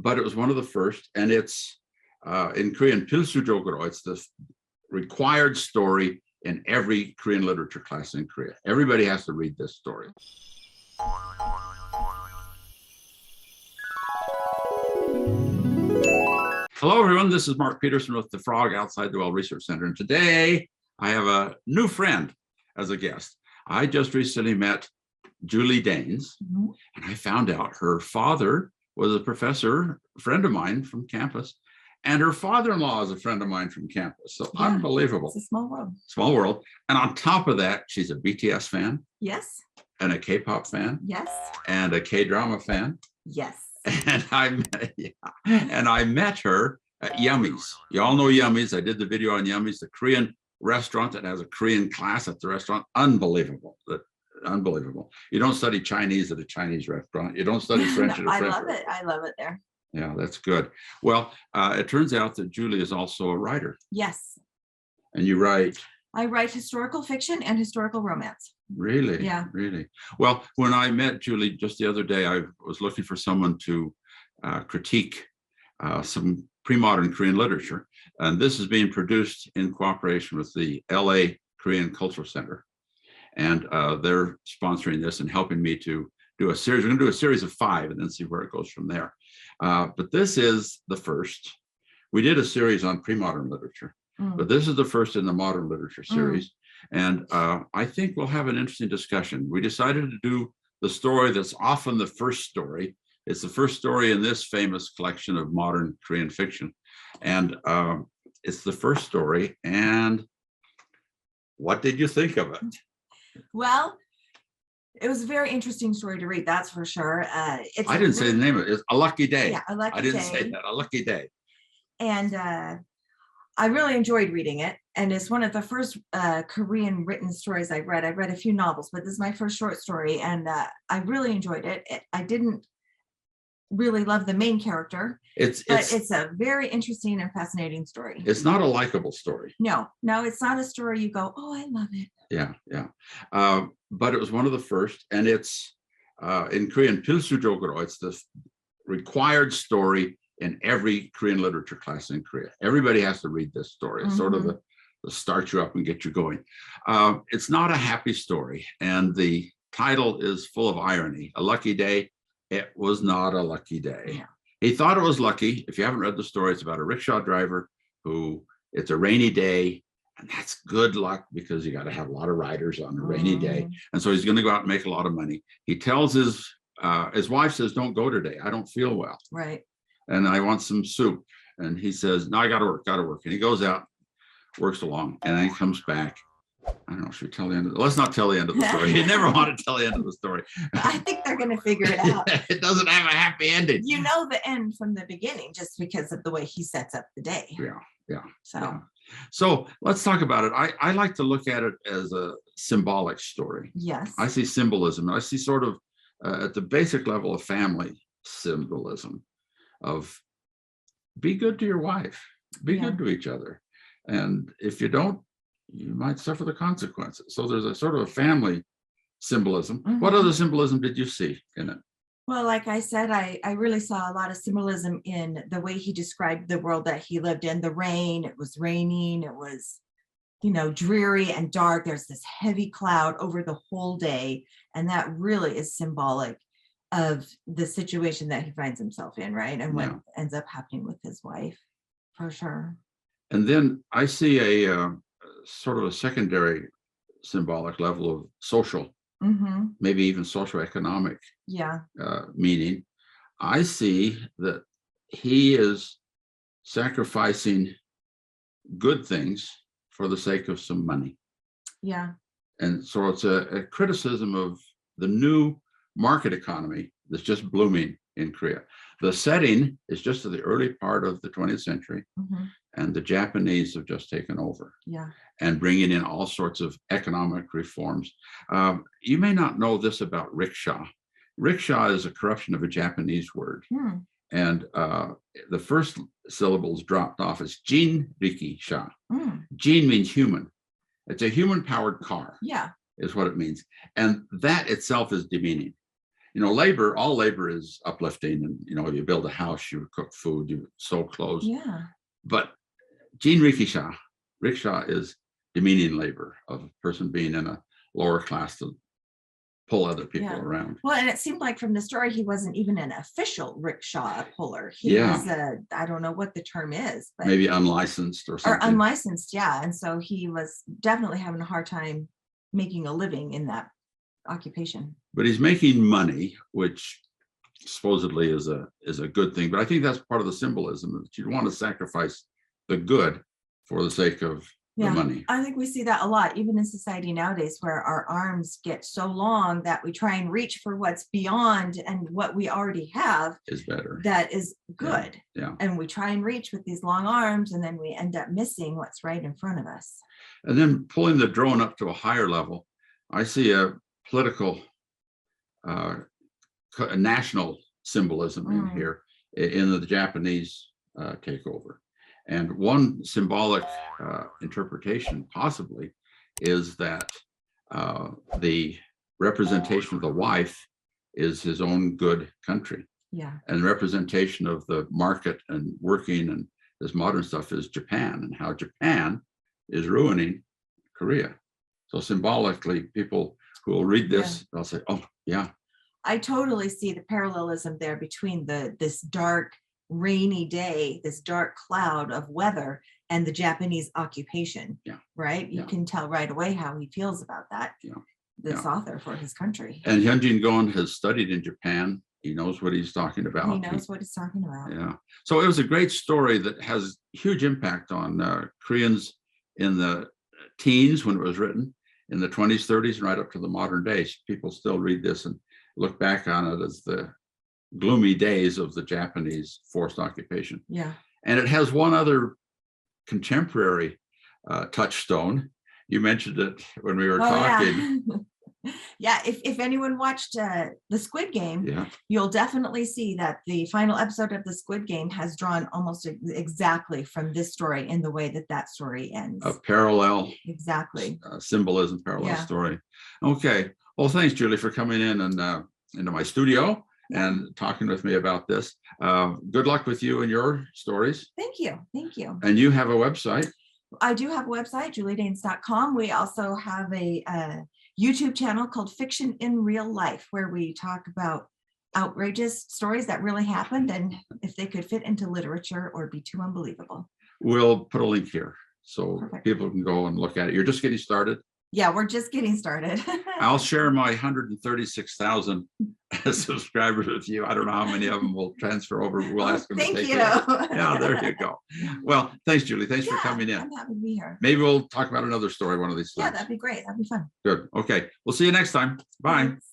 but it was one of the first, and it's in Korean, Pilsujogoro. It's the required story in every Korean literature class in Korea. Everybody has to read this story. Hello, everyone. This is Mark Peterson with the Frog Outside the Well Research Center. And today I have a new friend as a guest. I just recently met Julie Daines, and I found out her father was a professor, a friend of mine from campus, and her father-in-law is a friend of mine from campus. So yeah, unbelievable. It's a small world. Small world. And on top of that, she's a BTS fan. Yes. And a K-pop fan. Yes. And a K-drama fan. Yes. And I met her at Yummies. You all know Yummies. I did the video on Yummies, the Korean restaurant that has a Korean class at the restaurant. Unbelievable. Unbelievable. You don't study Chinese at a Chinese restaurant. You don't study French at a French restaurant. I love it there. Yeah, that's good. Well, it turns out that Julie is also a writer. Yes. And you write? I write historical fiction and historical romance. Really? Yeah. Really? Well, when I met Julie just the other day, I was looking for someone to critique some pre-modern Korean literature. And this is being produced in cooperation with the LA Korean Cultural Center. And they're sponsoring this and helping me to do a series. We're going to do a series of 5 and then see where it goes from there. But this is the first. We did a series on pre-modern literature, but this is the first in the modern literature series. And I think we'll have an interesting discussion. We decided to do the story that's often the first story. It's the first story in this famous collection of modern Korean fiction. And it's the first story. And what did you think of it? Well, it was a very interesting story to read, that's for sure. I didn't say the name of it. It's A Lucky Day. Yeah, A Lucky Day. I didn't say that. A Lucky Day. And I really enjoyed reading it. And it's one of the first Korean written stories I've read. I've read a few novels, but this is my first short story. And I really enjoyed it. I didn't really love the main character, but it's a very interesting and fascinating story. It's not a likable story. No, it's not a story you go, oh, I love it. Yeah. But it was one of the first, and it's in Korean, Pilsujogoro. It's the required story in every Korean literature class in Korea. Everybody has to read this story. It's sort of the start you up and get you going. It's not a happy story, and the title is full of irony. A Lucky Day. It was not a lucky day. Yeah. He thought it was lucky. If you haven't read the story, it's about a rickshaw driver who, it's a rainy day, and that's good luck because you got to have a lot of riders on a rainy day. And so he's going to go out and make a lot of money. He tells his wife says, don't go today. I don't feel well. Right. And I want some soup. And he says, no, I got to work. And he goes out, works along, and then he comes back. I don't know, should we tell the end of it? Let's not tell the end of the story. You never want to tell the end of the story. I think they're going to figure it out. It doesn't have a happy ending. You know the end from the beginning just because of the way he sets up the day. Yeah. So let's talk about it. I like to look at it as a symbolic story. Yes. I see symbolism. I see sort of at the basic level of family symbolism of be good to your wife, be good to each other. And if you don't, you might suffer the consequences. So there's a sort of a family symbolism. What other symbolism did you see in it? Well, like I said, I really saw a lot of symbolism in the way he described the world that he lived in. The rain, it was raining, it was, dreary and dark. There's this heavy cloud over the whole day. And that really is symbolic of the situation that he finds himself in, right? And what ends up happening with his wife, for sure. And then I see a sort of a secondary symbolic level of social, maybe even socioeconomic meaning. I see that he is sacrificing good things for the sake of some money. Yeah. And so it's a criticism of the new market economy that's just blooming in Korea. The setting is just at the early part of the 20th century, and the Japanese have just taken over. Yeah. And bringing in all sorts of economic reforms. You may not know this about rickshaw. Rickshaw is a corruption of a Japanese word. And the first syllable is dropped off as Jin Riki Sha. Jin means human. It's a human-powered car. Yeah. Is what it means. And that itself is demeaning. labor, all labor is uplifting. And, you build a house, you cook food, you sew clothes. Yeah. But rickshaw is demeaning labor of a person being in a lower class to pull other people Yeah. around. Well, and it seemed like from the story, he wasn't even an official rickshaw puller. He Yeah. was I don't know what the term is, but Maybe unlicensed or or something. unlicensed, yeah. And so he was definitely having a hard time making a living in that occupation. But he's making money, which supposedly is a good thing. But I think that's part of the symbolism, that you want to sacrifice the good for the sake of the Yeah, money. I think we see that a lot, even in society nowadays, where our arms get so long that we try and reach for what's beyond and what we already have Is better. that is good. Yeah. And we try and reach with these long arms, and then we end up missing what's right in front of us. And then pulling the drone up to a higher level, I see a political, a national symbolism in here in the Japanese takeover. And one symbolic interpretation possibly is that the representation of the wife is his own good country. Yeah. And representation of the market and working and this modern stuff is Japan, and how Japan is ruining Korea. So symbolically, people who will read this, they'll say, oh, yeah. I totally see the parallelism there between this dark, rainy day, this dark cloud of weather, and the Japanese occupation. Yeah. Right? You can tell right away how he feels about that. Yeah. This author for his country. And Hyunjin Gon has studied in Japan. He knows what he's talking about. He knows what he's talking about. Yeah. So it was a great story that has huge impact on Koreans in the teens when it was written, in the 20s, 30s, and right up to the modern days. People still read this and look back on it as the gloomy days of the Japanese forced occupation. Yeah. And it has one other contemporary touchstone. You mentioned it when we were talking. Yeah. Yeah, if anyone watched the Squid Game, Yeah. you'll definitely see that the final episode of the Squid Game has drawn almost exactly from this story in the way that story ends. A parallel. Exactly. Symbolism, parallel story. Okay. Well, thanks, Julie, for coming in and into my studio and talking with me about this. Good luck with you and your stories. Thank you. Thank you. And you have a website. I do have a website, juliedanes.com. We also have a YouTube channel called Fiction in Real Life, where we talk about outrageous stories that really happened and if they could fit into literature or be too unbelievable. We'll put a link here so Perfect. people can go and look at it. You're just getting started. Yeah, we're just getting started. I'll share my 136,000 subscribers with you. I don't know how many of them will transfer over. We'll ask them. Thank to you. Yeah, there you go. Well, thanks, Julie. Thanks for coming in. I'm happy to be here. Maybe we'll talk about another story one of these times. Yeah, that'd be great. That'd be fun. Good. Okay. We'll see you next time. Bye. Thanks.